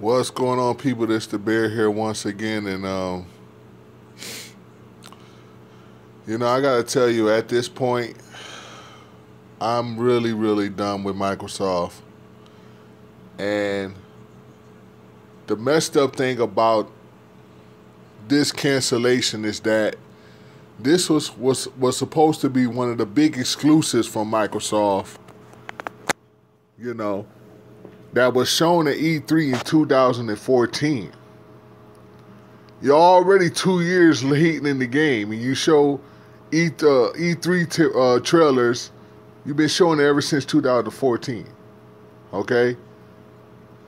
What's going on, people? This the Bear here once again, and I gotta tell you, at this point, I'm really, really done with Microsoft. And the messed up thing about this cancellation is that this was supposed to be one of the big exclusives from Microsoft. That was shown at E3 in 2014. You're already 2 years late in the game, and you show E3 trailers. You've been showing it ever since 2014, okay?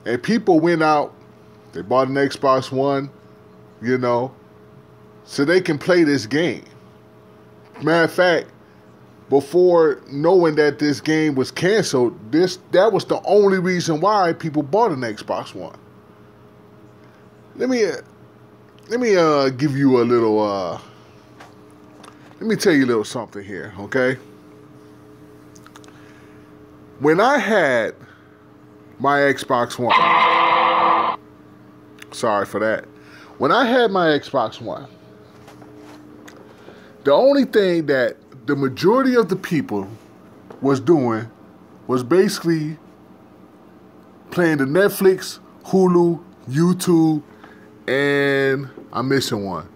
And people went out, they bought an Xbox One, so they can play this game. Matter of fact, before knowing that this game was canceled, that was the only reason why people bought an Xbox One. Let me give you a little. Let me tell you a little something here, okay? When I had my Xbox One, sorry for that. When I had my Xbox One, the only thing that the majority of the people was doing was basically playing the Netflix, Hulu, YouTube, and I'm missing one.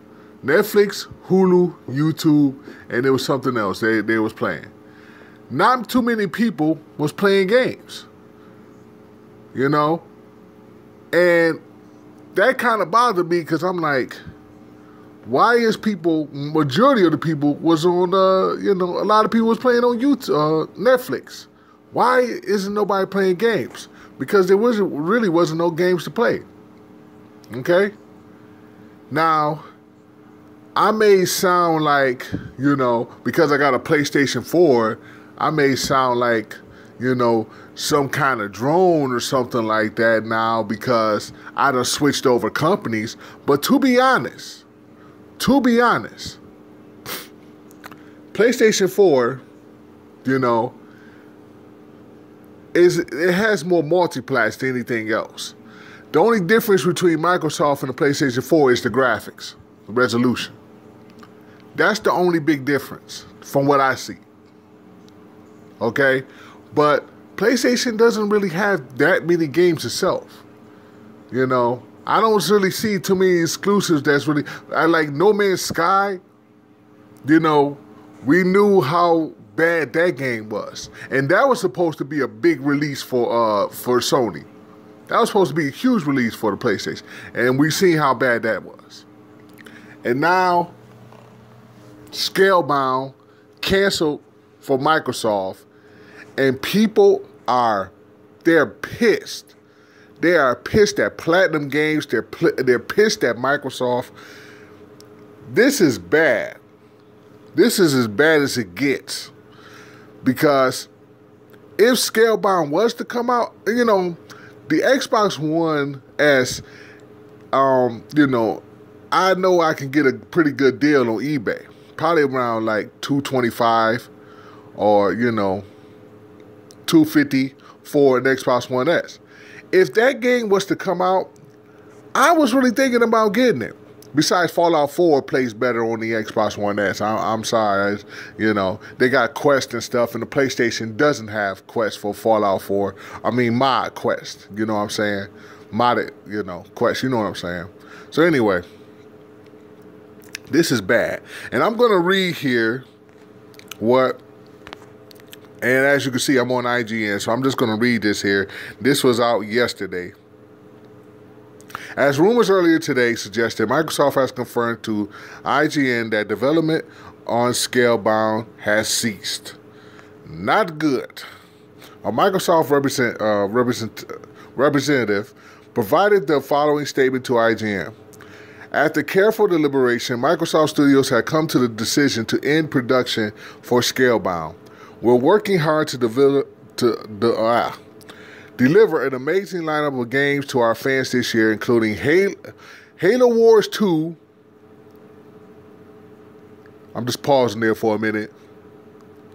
Netflix, Hulu, YouTube, and there was something else they was playing. Not too many people was playing games, and that kind of bothered me because I'm like, why is majority of the people was on, a lot of people was playing on YouTube, Netflix. Why isn't nobody playing games? Because there wasn't no games to play. Okay? Now, I may sound like, because I got a PlayStation 4, I may sound like, some kind of drone or something like that now because I done switched over companies. But to be honest, PlayStation 4, it has more multiplats than anything else. The only difference between Microsoft and the PlayStation 4 is the graphics, the resolution. That's the only big difference from what I see. Okay? But PlayStation doesn't really have that many games itself. I don't really see too many exclusives that's really... I like No Man's Sky. We knew how bad that game was. And that was supposed to be a big release for Sony. That was supposed to be a huge release for the PlayStation. And we seen how bad that was. And now, Scalebound canceled for Microsoft. And people they're pissed. They are pissed at Platinum Games. They're pissed at Microsoft. This is bad. This is as bad as it gets. Because if Scalebound was to come out, the Xbox One S, I know I can get a pretty good deal on eBay. Probably around like $225 or, $250 for an Xbox One S. If that game was to come out, I was really thinking about getting it. Besides, Fallout 4 plays better on the Xbox One S. I'm sorry, they got Quest and stuff, and the PlayStation doesn't have Quest for Fallout 4. I mean, mod Quest, you know what I'm saying? Modded, Quest, you know what I'm saying? So anyway, this is bad. And I'm going to read here and as you can see, I'm on IGN, so I'm just going to read this here. This was out yesterday. As rumors earlier today suggested, Microsoft has confirmed to IGN that development on Scalebound has ceased. Not good. A Microsoft representative provided the following statement to IGN. After careful deliberation, Microsoft Studios had come to the decision to end production for Scalebound. We're working hard to deliver an amazing lineup of games to our fans this year, including Halo Wars 2. I'm just pausing there for a minute.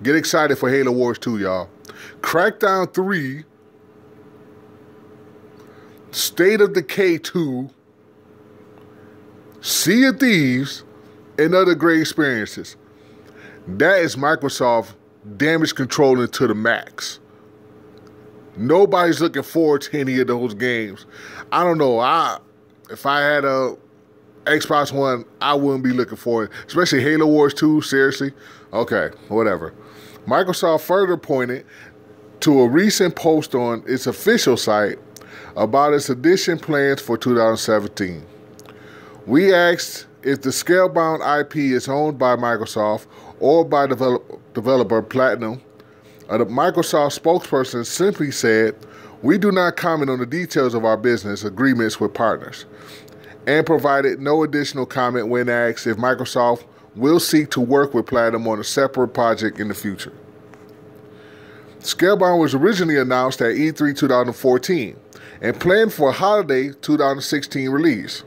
Get excited for Halo Wars 2, y'all. Crackdown 3, State of Decay 2, Sea of Thieves, and other great experiences. That is Microsoft damage controlling to the max. Nobody's looking forward to any of those games. I don't know. If I had a Xbox One, I wouldn't be looking forward. Especially Halo Wars 2, seriously. Okay, whatever. Microsoft further pointed to a recent post on its official site about its edition plans for 2017. We asked if the Scalebound IP is owned by Microsoft or by developer Platinum. The Microsoft spokesperson simply said, "We do not comment on the details of our business agreements with partners," and provided no additional comment when asked if Microsoft will seek to work with Platinum on a separate project in the future. Scalebound was originally announced at E3 2014 and planned for a holiday 2016 release.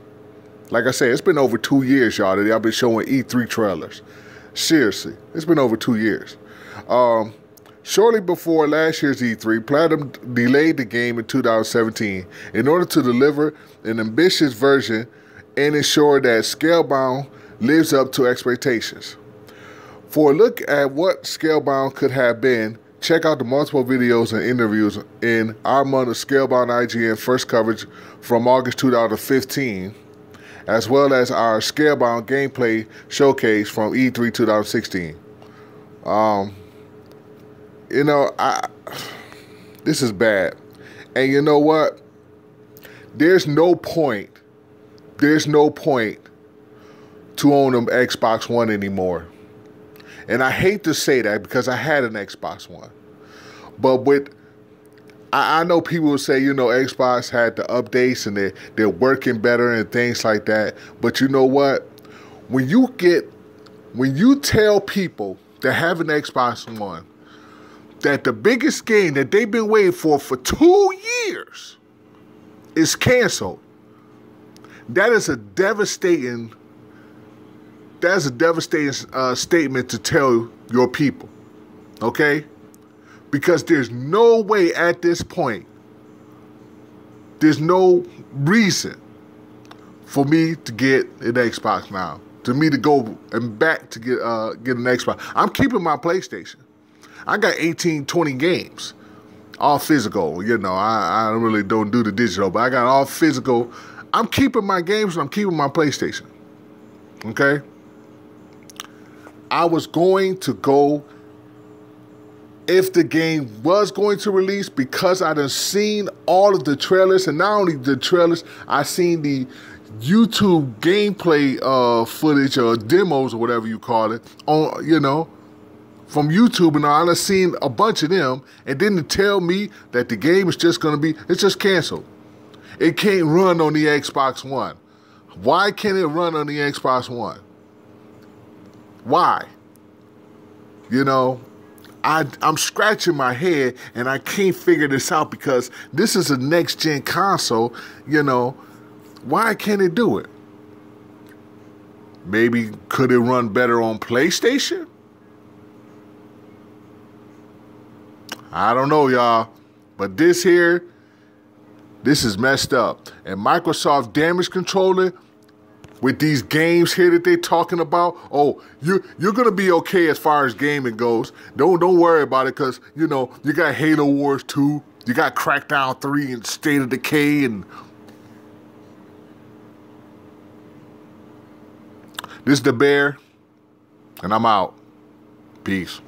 Like I said, it's been over 2 years, y'all, that I've been showing E3 trailers. Seriously, it's been over 2 years. Shortly before last year's E3, Platinum delayed the game in 2017 in order to deliver an ambitious version and ensure that Scalebound lives up to expectations. For a look at what Scalebound could have been, check out the multiple videos and interviews in our month of Scalebound IGN first coverage from August 2015, as well as our Scalebound gameplay showcase from E3 2016. This is bad. And you know what? There's no point to own an Xbox One anymore. And I hate to say that because I had an Xbox One. But I know people will say, Xbox had the updates and they're working better and things like that. But you know what? When you tell people that have an Xbox One that the biggest game that they've been waiting for 2 years is canceled, that is a devastating statement to tell your people, okay? Because there's no way at this point, there's no reason for me to get an Xbox now, to me to go and back to get an Xbox. I'm keeping my PlayStation. I got 18, 20 games, all physical. I really don't do the digital, but I got all physical. I'm keeping my games and I'm keeping my PlayStation, okay? I was going to go if the game was going to release because I done seen all of the trailers, and not only the trailers, I seen the YouTube gameplay footage or demos or whatever you call it on, from YouTube, and I done seen a bunch of them, and then to tell me that the game is just it's just canceled. It can't run on the Xbox One. Why can't it run on the Xbox One? Why? I'm scratching my head and I can't figure this out because this is a next-gen console, Why can't it do it? Maybe could it run better on PlayStation? I don't know, y'all. But this is messed up. And Microsoft damage controller with these games here that they're talking about, you're gonna be okay as far as gaming goes. Don't worry about it, because you got Halo Wars 2, you got Crackdown 3 and State of Decay, and this is the Bear, and I'm out. Peace.